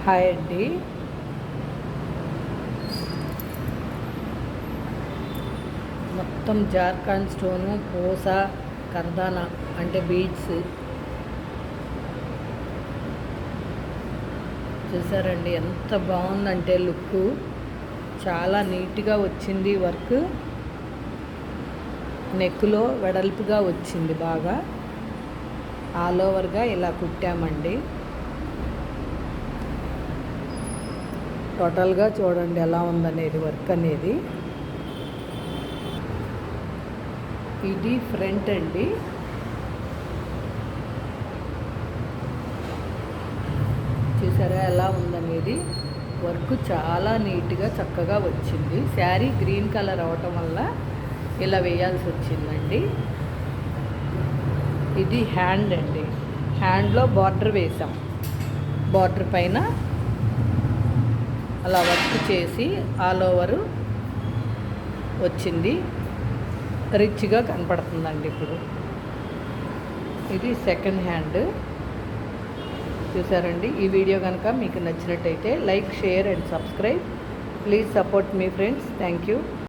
Hi అండి. మొత్తం Jharkhand stone, పూస, కర్దానా అంటే బీడ్స్ చూసారండి. ఎంత బాగుందంటే లుక్ చాలా నీట్గా వచ్చింది. వర్క్ నెక్లో వెడల్పుగా వచ్చింది. బాగా ఆల్ ఓవర్గా ఇలా కుట్టామండి. టోటల్గా చూడండి ఎలా ఉందనేది వర్క్ అనేది. ఇది ఫ్రంట్ అండి. చూసారా ఎలా ఉందనేది. వర్క్ చాలా నీట్గా చక్కగా వచ్చింది. శారీ గ్రీన్ కలర్ అవటం వల్ల ఇలా వేయాల్సి వచ్చిందండి. ఇది హ్యాండ్ అండి. హ్యాండ్లో బార్డర్ వేసాం. బార్డర్ పైన అలా వర్క్ చేసి ఆల్ ఓవరు వచ్చింది. రిచ్గా కనపడుతుందండి. ఇప్పుడు ఇది సెకండ్ హ్యాండ్. చూసారండి. ఈ వీడియో కనుక మీకు నచ్చినట్టయితే like, share and subscribe. Please support me friends. Thank you.